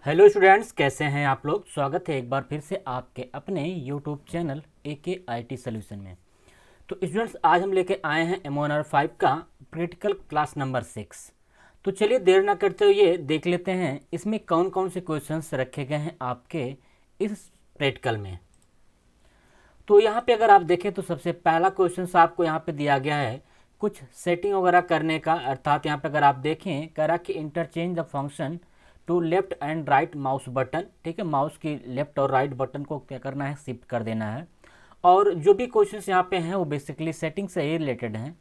Hello students, कैसे हैं आप लोग। स्वागत है एक बार फिर से आपके अपने YouTube channel AK IT solution में। तो स्टूडेंट्स, आज हम लेके आए हैं एमओएनआर 5 का प्रैक्टिकल क्लास नंबर 6। तो चलिए देर ना करते हुए देख लेते हैं इसमें कौन कौन से क्वेश्चंस रखे गए हैं आपके इस प्रैक्टिकल में। तो यहाँ पे अगर आप देखें तो सबसे पहला क्वेश्चन आपको यहाँ पे दिया गया है कुछ सेटिंग वगैरह करने का। अर्थात यहाँ पे अगर आप देखें कह रहा कि interchange the function to left and right mouse button. ठीक है, माउस की लेफ्ट और राइट बटन को क्या करना है, शिफ्ट कर देना है। और जो भी क्वेश्चंस यहाँ पे हैं वो बेसिकली सेटिंग से ही रिलेटेड हैं।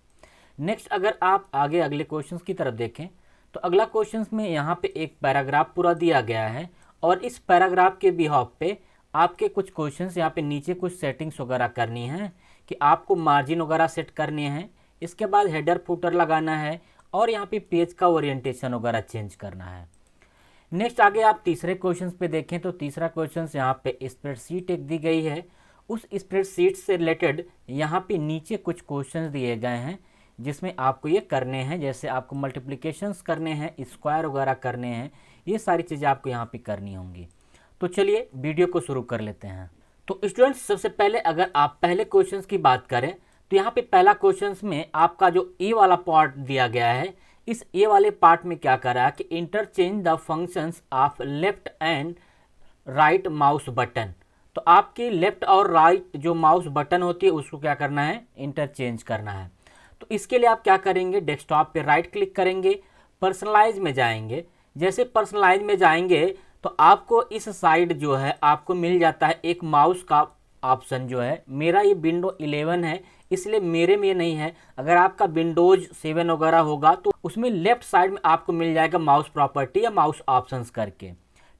नेक्स्ट अगर आप आगे अगले क्वेश्चंस की तरफ देखें तो अगला क्वेश्चंस में यहाँ पे एक पैराग्राफ पूरा दिया गया है और इस पैराग्राफ के बिहाफ पे आपके कुछ क्वेश्चंस यहाँ पे नीचे कुछ सेटिंग्स वगैरह करनी है कि आपको मार्जिन वगैरह सेट करने हैं। इसके बाद हेडर फुटर लगाना है और यहाँ पे पेज का ओरिएंटेशन वगैरह चेंज करना है। नेक्स्ट आगे आप तीसरे क्वेश्चन पे देखें तो तीसरा क्वेश्चन यहाँ पे स्प्रेडशीट एक दी गई है। उस स्प्रेडशीट से रिलेटेड यहाँ पे नीचे कुछ क्वेश्चन दिए गए हैं जिसमें आपको ये करने हैं। जैसे आपको मल्टीप्लिकेशंस करने हैं, स्क्वायर वगैरह करने हैं, ये सारी चीज़ें आपको यहाँ पे करनी होंगी। तो चलिए वीडियो को शुरू कर लेते हैं। तो स्टूडेंट्स, सबसे पहले अगर आप पहले क्वेश्चन की बात करें तो यहाँ पे पहला क्वेश्चन में आपका जो ए वाला पार्ट दिया गया है, इस ए वाले पार्ट में क्या करा है कि interchange the functions of left and right mouse button. तो आपकी लेफ्ट और राइट जो माउस बटन होती है उसको क्या करना है, इंटरचेंज करना है। तो इसके लिए आप क्या करेंगे, डेस्कटॉप पे राइट क्लिक करेंगे, पर्सनलाइज में जाएंगे। जैसे पर्सनलाइज में जाएंगे तो आपको इस साइड जो है आपको मिल जाता है एक माउस का ऑप्शन जो है। मेरा ये विंडो 11 है इसलिए मेरे में नहीं है। अगर आपका विंडोज 7 वगैरह होगा तो उसमें लेफ्ट साइड में आपको मिल जाएगा माउस प्रॉपर्टी या माउस ऑप्शंस करके।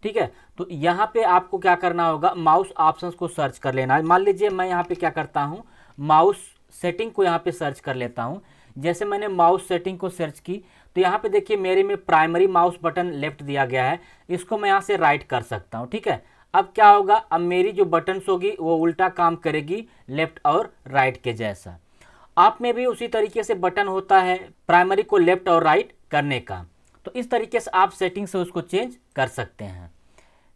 ठीक है, तो यहाँ पे आपको क्या करना होगा, माउस ऑप्शंस को सर्च कर लेना है। मान लीजिए मैं यहाँ पे क्या करता हूँ, माउस सेटिंग को यहाँ पे सर्च कर लेता हूँ। जैसे मैंने माउस सेटिंग को सर्च की तो यहाँ पे देखिए मेरे में प्राइमरी माउस बटन लेफ्ट दिया गया है, इसको मैं यहाँ से राइट कर सकता हूँ। ठीक है, अब क्या होगा, अब मेरी जो बटन्स होगी वो उल्टा काम करेगी लेफ्ट और राइट के जैसा। आप में भी उसी तरीके से बटन होता है प्राइमरी को लेफ्ट और राइट करने का। तो इस तरीके से आप सेटिंग से उसको चेंज कर सकते हैं।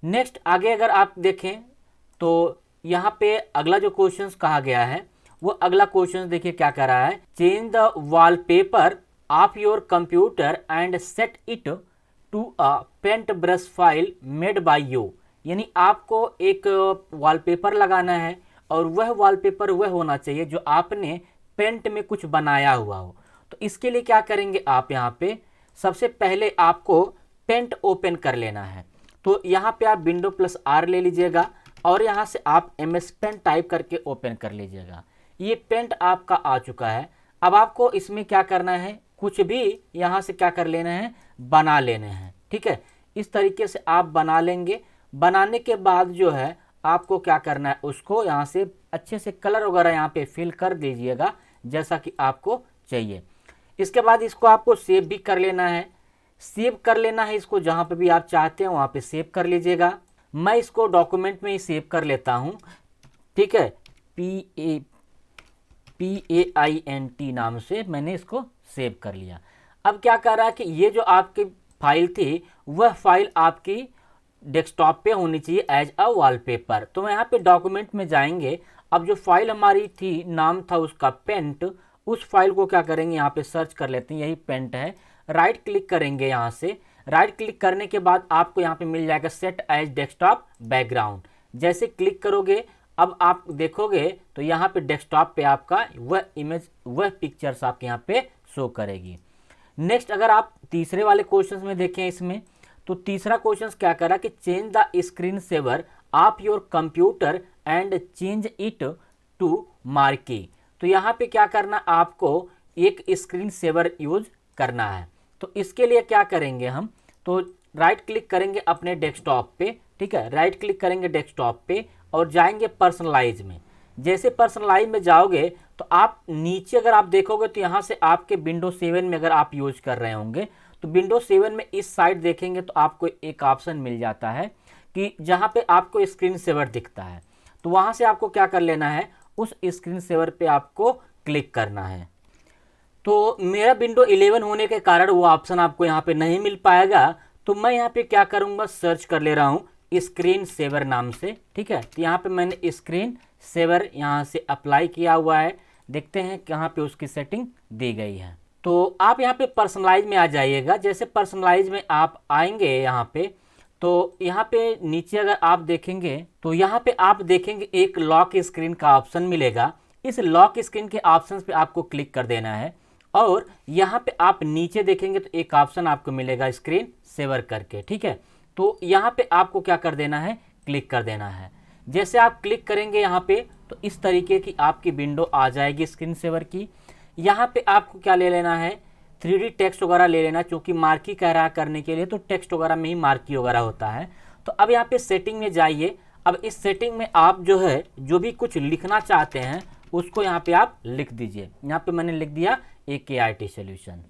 नेक्स्ट आगे अगर आप देखें तो यहाँ पे अगला जो क्वेश्चन कहा गया है वो अगला क्वेश्चन देखिए क्या कर रहा है, change the wallpaper of your computer and set it to a paint brush file made by you. यानी आपको एक वॉलपेपर लगाना है और वह वॉलपेपर वह होना चाहिए जो आपने पेंट में कुछ बनाया हुआ हो। तो इसके लिए क्या करेंगे, आप यहाँ पे सबसे पहले आपको पेंट ओपन कर लेना है। तो यहाँ पे आप विंडो प्लस आर ले लीजिएगा और यहाँ से आप MS पेंट टाइप करके ओपन कर लीजिएगा। ये पेंट आपका आ चुका है। अब आपको इसमें क्या करना है, कुछ भी यहाँ से क्या कर लेना है, बना लेने हैं। ठीक है, इस तरीके से आप बना लेंगे। बनाने के बाद जो है आपको क्या करना है, उसको यहाँ से अच्छे से कलर वगैरह यहाँ पे फिल कर दीजिएगा जैसा कि आपको चाहिए। इसके बाद इसको आपको सेव भी कर लेना है। सेव कर लेना है इसको जहाँ पे भी आप चाहते हैं वहाँ पे सेव कर लीजिएगा। मैं इसको डॉक्यूमेंट में ही सेव कर लेता हूँ। ठीक है, PAINT नाम से मैंने इसको सेव कर लिया। अब क्या कर रहा है कि ये जो आपकी फाइल थी वह फाइल आपकी डेस्कटॉप पे होनी चाहिए एज अ वॉलपेपर। तो मैं यहाँ पे डॉक्यूमेंट में जाएंगे। अब जो फाइल हमारी थी नाम था उसका पेंट, उस फाइल को क्या करेंगे, यहाँ पे सर्च कर लेते हैं, यही पेंट है। राइट क्लिक करेंगे, यहाँ से राइट क्लिक करने के बाद आपको यहाँ पे मिल जाएगा सेट एज डेस्कटॉप बैकग्राउंड। जैसे क्लिक करोगे अब आप देखोगे तो यहाँ पे डेस्कटॉप पे आपका वह इमेज वह पिक्चर्स आपके यहाँ पे शो करेगी। नेक्स्ट अगर आप तीसरे वाले क्वेश्चन में देखें इसमें तो तीसरा क्वेश्चन क्या करा कि change the screen saver of your computer and change it to marquee. तो यहाँ पे क्या करना, आपको एक स्क्रीन सेवर यूज करना है। तो इसके लिए क्या करेंगे हम, तो राइट क्लिक करेंगे अपने डेस्कटॉप पे। ठीक है, राइट क्लिक करेंगे डेस्कटॉप पे और जाएंगे पर्सनलाइज में। जैसे पर्सनलाइज में जाओगे तो आप नीचे अगर आप देखोगे तो यहाँ से आपके विंडो 7 में अगर आप यूज कर रहे होंगे तो विंडो 7 में इस साइड देखेंगे तो आपको एक ऑप्शन मिल जाता है कि जहाँ पे आपको स्क्रीन सेवर दिखता है। तो वहाँ से आपको क्या कर लेना है, उस स्क्रीन सेवर पे आपको क्लिक करना है। तो मेरा विंडो 11 होने के कारण वो ऑप्शन आपको यहाँ पे नहीं मिल पाएगा। तो मैं यहाँ पे क्या करूँगा, सर्च कर ले रहा हूँ स्क्रीन सेवर नाम से। ठीक है, तो यहाँ पे मैंने स्क्रीन सेवर यहाँ से अप्लाई किया हुआ है। देखते हैं कहाँ पे उसकी सेटिंग दी गई है। तो आप यहाँ पे पर्सनलाइज में आ जाइएगा। जैसे पर्सनलाइज में आप आएंगे यहाँ पे, तो यहाँ पे नीचे अगर आप देखेंगे तो यहाँ पे आप देखेंगे एक लॉक स्क्रीन का ऑप्शन मिलेगा। इस लॉक स्क्रीन के ऑप्शन पे आपको क्लिक कर देना है और यहाँ पे आप नीचे देखेंगे तो एक ऑप्शन आपको मिलेगा स्क्रीन सेवर करके। ठीक है, तो यहाँ पे आपको क्या कर देना है, क्लिक कर देना है। जैसे आप क्लिक करेंगे यहाँ पे तो इस तरीके की आपकी विंडो आ जाएगी स्क्रीन सेवर की। यहाँ पे आपको क्या ले लेना है, 3D टेक्स्ट वगैरह ले लेना, क्योंकि मार्की कह रहा है करने के लिए तो टेक्स्ट वगैरह में ही मार्की वगैरह होता है। तो अब यहाँ पे सेटिंग में जाइए। अब इस सेटिंग में आप जो है जो भी कुछ लिखना चाहते हैं उसको यहाँ पे आप लिख दीजिए। यहाँ पे मैंने लिख दिया AKIT सॉल्यूशन।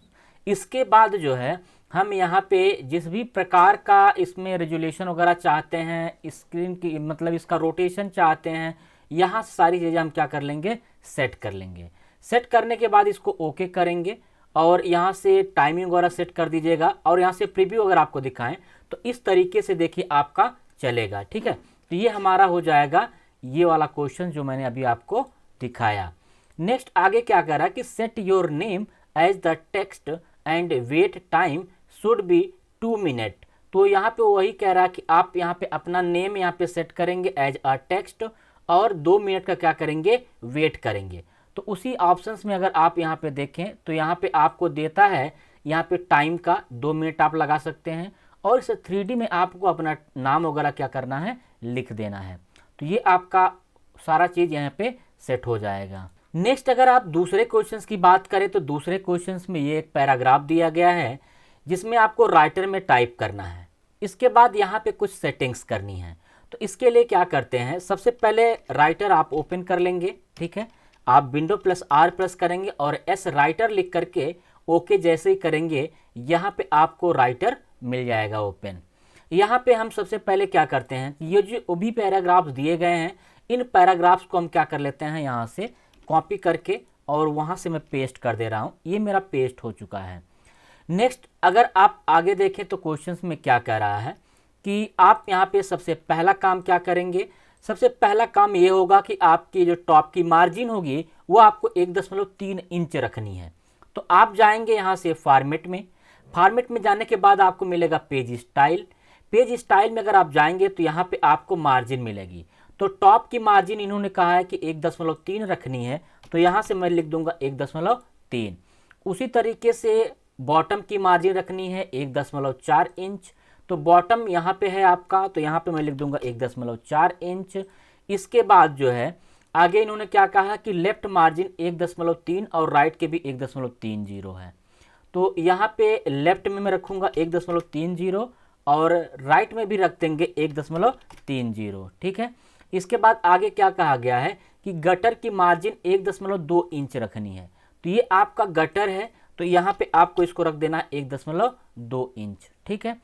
इसके बाद जो है हम यहाँ पे जिस भी प्रकार का इसमें रेजोल्यूशन वगैरह चाहते हैं, स्क्रीन की मतलब इसका रोटेशन चाहते हैं, यहाँ सारी चीज़ें हम क्या कर लेंगे, सेट कर लेंगे। सेट करने के बाद इसको ओके करेंगे और यहाँ से टाइमिंग वगैरह सेट कर दीजिएगा और यहाँ से प्रीव्यू अगर आपको दिखाएं तो इस तरीके से देखिए आपका चलेगा। ठीक है, तो ये हमारा हो जाएगा ये वाला क्वेश्चन जो मैंने अभी आपको दिखाया। नेक्स्ट आगे क्या कह रहा है कि set your name as the text and wait time should be 2 minute. तो यहाँ पे वही कह रहा है कि आप यहाँ पे अपना नेम यहाँ पे सेट करेंगे एज अ टेक्स्ट और 2 मिनट का क्या करेंगे, वेट करेंगे। तो उसी ऑप्शंस में अगर आप यहाँ पे देखें तो यहाँ पे आपको देता है यहाँ पे टाइम का 2 मिनट आप लगा सकते हैं और इस 3D में आपको अपना नाम वगैरह क्या करना है, लिख देना है। तो ये आपका सारा चीज़ यहाँ पे सेट हो जाएगा। नेक्स्ट अगर आप दूसरे क्वेश्चंस की बात करें तो दूसरे क्वेश्चंस में ये एक पैराग्राफ दिया गया है जिसमें आपको राइटर में टाइप करना है। इसके बाद यहाँ पे कुछ सेटिंग्स करनी है। तो इसके लिए क्या करते हैं, सबसे पहले राइटर आप ओपन कर लेंगे। ठीक है, आप विंडो +R प्रेस करेंगे और एस राइटर लिख करके ओके जैसे ही करेंगे यहाँ पे आपको राइटर मिल जाएगा ओपन। यहाँ पे हम सबसे पहले क्या करते हैं, ये जो भी पैराग्राफ्स दिए गए हैं इन पैराग्राफ्स को हम क्या कर लेते हैं, यहाँ से कॉपी करके और वहाँ से मैं पेस्ट कर दे रहा हूँ। ये मेरा पेस्ट हो चुका है। नेक्स्ट अगर आप आगे देखें तो क्वेश्चंस में क्या कह रहा है कि आप यहाँ पे सबसे पहला काम क्या करेंगे, सबसे पहला काम ये होगा कि आपकी जो टॉप की मार्जिन होगी वो आपको 1.3 इंच रखनी है। तो आप जाएंगे यहाँ से फॉर्मेट में। फॉर्मेट में जाने के बाद आपको मिलेगा पेज स्टाइल। पेज स्टाइल में अगर आप जाएंगे तो यहाँ पे आपको मार्जिन मिलेगी। तो टॉप की मार्जिन इन्होंने कहा है कि 1.3 रखनी है, तो यहाँ से मैं लिख दूंगा 1.3। उसी तरीके से बॉटम की मार्जिन रखनी है 1.4 इंच। तो बॉटम यहाँ पे है आपका, तो यहाँ पे मैं लिख दूंगा 1.4 इंच। इसके बाद जो है आगे इन्होंने क्या कहा कि लेफ्ट मार्जिन 1.3 और राइट के भी 1.30 है। तो यहाँ पे लेफ्ट में मैं रखूँगा 1.30 और राइट में भी रख देंगे 1.30। ठीक है, इसके बाद आगे क्या कहा गया है कि गटर की मार्जिन 1.2 इंच रखनी है। तो ये आपका गटर है, तो यहाँ पे आपको इसको रख देना 1.2 इंच। ठीक है,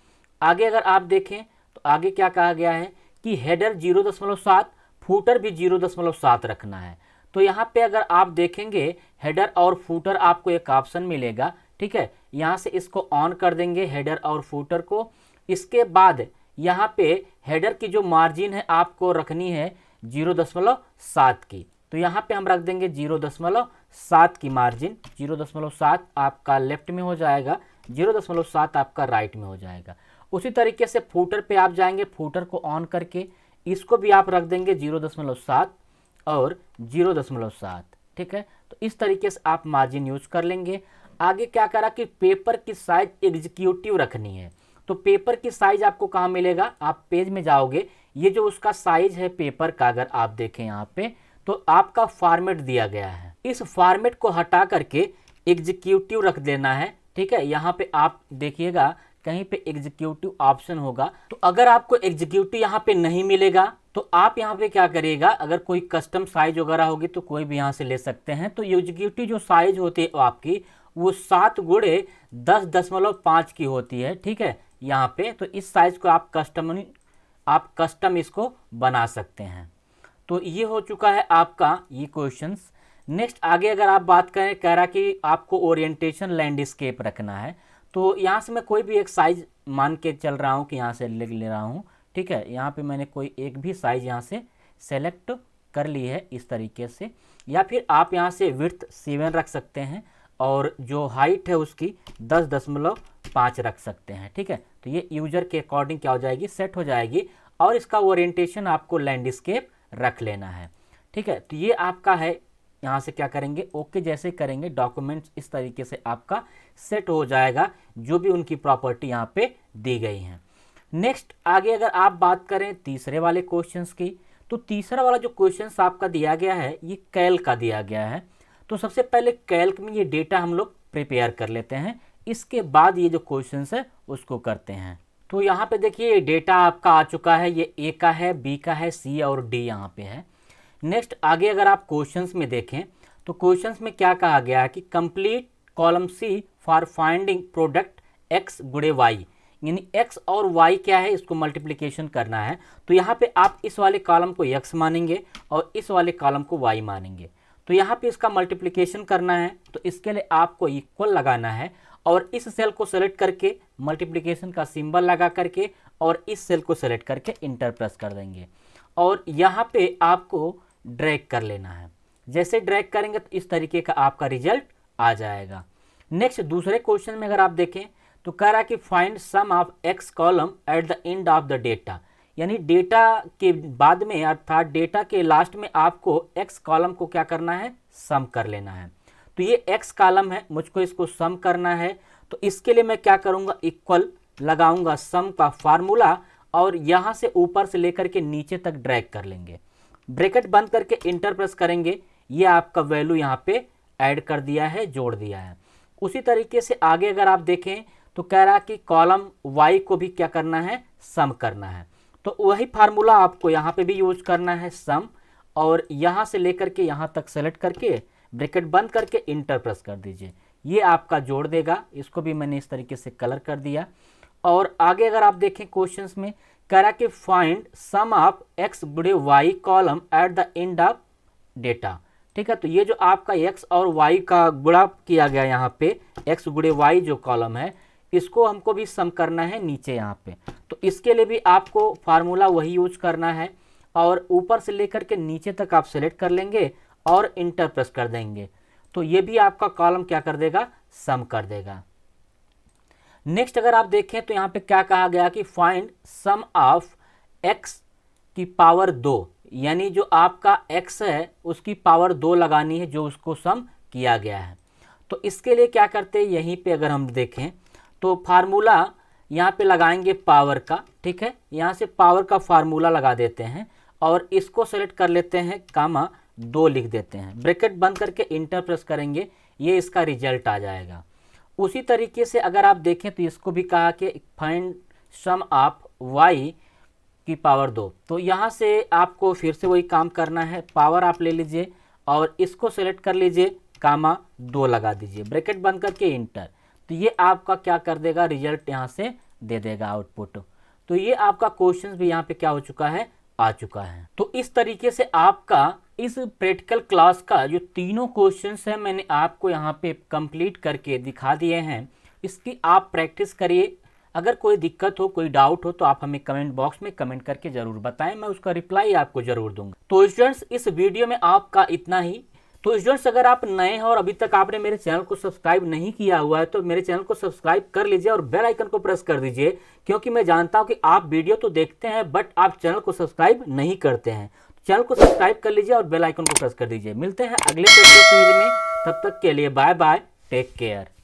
आगे अगर आप देखें तो आगे क्या कहा गया है कि हेडर 0.7, फूटर भी 0.7 रखना है। तो यहाँ पे अगर आप देखेंगे हेडर और फूटर आपको एक ऑप्शन मिलेगा। ठीक है, यहाँ से इसको ऑन कर देंगे हेडर और फूटर को। इसके बाद यहाँ पे हेडर की जो मार्जिन है आपको रखनी है 0.7 की। तो यहाँ पे हम रख देंगे 0.7 की मार्जिन। 0.7 आपका लेफ्ट में हो जाएगा, 0.7 आपका राइट में हो जाएगा। उसी तरीके से फूटर पे आप जाएंगे, फूटर को ऑन करके इसको भी आप रख देंगे 0.7 और 0.7। ठीक है, तो इस तरीके से आप मार्जिन यूज कर लेंगे। आगे क्या करा कि पेपर की साइज एग्जीक्यूटिव रखनी है। तो पेपर की साइज आपको कहाँ मिलेगा, आप पेज में जाओगे, ये जो उसका साइज है पेपर का अगर आप देखें यहाँ पे तो आपका फॉर्मेट दिया गया है। इस फॉर्मेट को हटा करके एग्जीक्यूटिव रख देना है। ठीक है, यहाँ पे आप देखिएगा कहीं पे एग्जीक्यूटिव ऑप्शन होगा। तो अगर आपको एग्जीक्यूटिव यहाँ पे नहीं मिलेगा तो आप यहाँ पे क्या करिएगा, अगर कोई कस्टम साइज वगैरह होगी तो कोई भी यहाँ से ले सकते हैं। तो एग्जीक्यूटिव जो साइज होती है आपकी वो 7 × 10.5 की होती है। ठीक है, यहाँ पे तो इस साइज को आप कस्टम इसको बना सकते हैं। तो ये हो चुका है आपका ये क्वेश्चंस। नेक्स्ट आगे अगर आप बात करें, कह रहा कि आपको ओरिएंटेशन लैंडस्केप रखना है। तो यहाँ से मैं कोई भी एक साइज मान के चल रहा हूँ कि यहाँ से लिख ले रहा हूँ, ठीक है। यहाँ पे मैंने कोई एक भी साइज यहाँ से सेलेक्ट कर ली है इस तरीके से, या फिर आप यहाँ से विड्थ 7 रख सकते हैं और जो हाइट है उसकी 10.5 रख सकते हैं, ठीक है। तो ये यूजर के अकॉर्डिंग क्या हो जाएगी, सेट हो जाएगी। और इसका ओरिएंटेशन आपको लैंडस्केप रख लेना है, ठीक है। तो ये आपका है, यहाँ से क्या करेंगे, ओके जैसे करेंगे डॉक्यूमेंट्स इस तरीके से आपका सेट हो जाएगा, जो भी उनकी प्रॉपर्टी यहाँ पे दी गई हैं। नेक्स्ट आगे अगर आप बात करें तीसरे वाले क्वेश्चंस की, तो तीसरा वाला जो क्वेश्चंस आपका दिया गया है ये कैल्क का दिया गया है। तो सबसे पहले कैल्क में ये डेटा हम लोग प्रिपेयर कर लेते हैं, इसके बाद ये जो क्वेश्चंस है उसको करते हैं। तो यहाँ पे देखिए ये डेटा आपका आ चुका है, ये ए का है, बी का है, सी और डी यहाँ पे है। नेक्स्ट आगे अगर आप क्वेश्चंस में देखें तो क्वेश्चंस में क्या कहा गया है कि complete column C for finding product X गुणे वाई, यानी एक्स और वाई क्या है, इसको मल्टीप्लिकेशन करना है। तो यहाँ पे आप इस वाले कॉलम को एक्स मानेंगे और इस वाले कॉलम को वाई मानेंगे। तो यहाँ पे इसका मल्टीप्लिकेशन करना है, तो इसके लिए आपको इक्वल लगाना है और इस सेल को सेलेक्ट करके मल्टीप्लिकेशन का सिंबल लगा करके और इस सेल को सेलेक्ट करके इंटर प्रेस कर देंगे और यहाँ पे आपको ड्रैग कर लेना है। जैसे ड्रैग करेंगे तो इस तरीके का आपका रिजल्ट आ जाएगा। नेक्स्ट दूसरे क्वेश्चन में अगर आप देखें तो कह रहा है कि find sum of X column at the end of the data, यानी डेटा के बाद में अर्थात डेटा के लास्ट में आपको एक्स कॉलम को क्या करना है, सम कर लेना है। तो ये एक्स कॉलम है, मुझको इसको सम करना है। तो इसके लिए मैं क्या करूँगा, इक्वल लगाऊंगा सम का फार्मूला और यहाँ से ऊपर से लेकर के नीचे तक ड्रैग कर लेंगे, ब्रैकेट बंद करके इंटर प्रेस करेंगे। ये आपका वैल्यू यहाँ पे ऐड कर दिया है, जोड़ दिया है। उसी तरीके से आगे अगर आप देखें तो कह रहा कि कॉलम वाई को भी क्या करना है, सम करना है। तो वही फार्मूला आपको यहाँ पे भी यूज करना है, सम, और यहाँ से लेकर के यहाँ तक सेलेक्ट करके ब्रैकेट बंद करके इंटर प्रेस कर दीजिए, ये आपका जोड़ देगा। इसको भी मैंने इस तरीके से कलर कर दिया। और आगे अगर आप देखें क्वेश्चंस में कह रहा कि फाइंड सम ऑफ एक्स गुणे Y column at the end of data, ठीक है। तो ये जो आपका एक्स और वाई का गुणा किया गया यहाँ पे, एक्स गुणे वाई जो कॉलम है इसको हमको भी सम करना है नीचे यहाँ पे। तो इसके लिए भी आपको फार्मूला वही यूज करना है और ऊपर से लेकर के नीचे तक आप सेलेक्ट कर लेंगे और इंटर प्रेस कर देंगे, तो ये भी आपका कॉलम क्या कर देगा, सम कर देगा। नेक्स्ट अगर आप देखें तो यहाँ पे क्या कहा गया कि फाइंड सम ऑफ एक्स की पावर 2, यानी जो आपका एक्स है उसकी पावर 2 लगानी है जो उसको सम किया गया है। तो इसके लिए क्या करते हैं, यहीं पे अगर हम देखें तो फार्मूला यहाँ पे लगाएंगे पावर का, ठीक है। यहाँ से पावर का फार्मूला लगा देते हैं और इसको सेलेक्ट कर लेते हैं, कामा 2 लिख देते हैं, ब्रैकेट बंद करके इंटर प्रेस करेंगे, ये इसका रिजल्ट आ जाएगा। उसी तरीके से अगर आप देखें तो इसको भी कहा कि फाइंड सम ऑफ वाई की पावर 2। तो यहाँ से आपको फिर से वही काम करना है, पावर आप ले लीजिए और इसको सेलेक्ट कर लीजिए, कामा 2 लगा दीजिए, ब्रैकेट बंद करके इंटर। तो ये आपका क्या कर देगा, रिजल्ट यहाँ से दे देगा आउटपुट। तो ये आपका क्वेश्चन भी यहाँ पे क्या हो चुका है, आ चुका है। तो इस तरीके से आपका इस प्रैक्टिकल क्लास का जो तीनों क्वेश्चंस हैं मैंने आपको यहाँ पे कंप्लीट करके दिखा दिए हैं। इसकी आप प्रैक्टिस करिए। अगर कोई दिक्कत हो, कोई डाउट हो तो आप हमें कमेंट बॉक्स में कमेंट करके ज़रूर बताएं, मैं उसका रिप्लाई आपको ज़रूर दूंगा। तो स्टूडेंट्स इस वीडियो में आपका इतना ही। तो स्टूडेंट्स अगर आप नए हैं और अभी तक आपने मेरे चैनल को सब्सक्राइब नहीं किया हुआ है तो मेरे चैनल को सब्सक्राइब कर लीजिए और बेल आइकन को प्रेस कर दीजिए, क्योंकि मैं जानता हूं कि आप वीडियो तो देखते हैं बट आप चैनल को सब्सक्राइब नहीं करते हैं। चैनल को सब्सक्राइब कर लीजिए और बेल आइकन को प्रेस कर दीजिए। मिलते हैं अगले वीडियो में, तब तक के लिए बाय बाय, टेक केयर।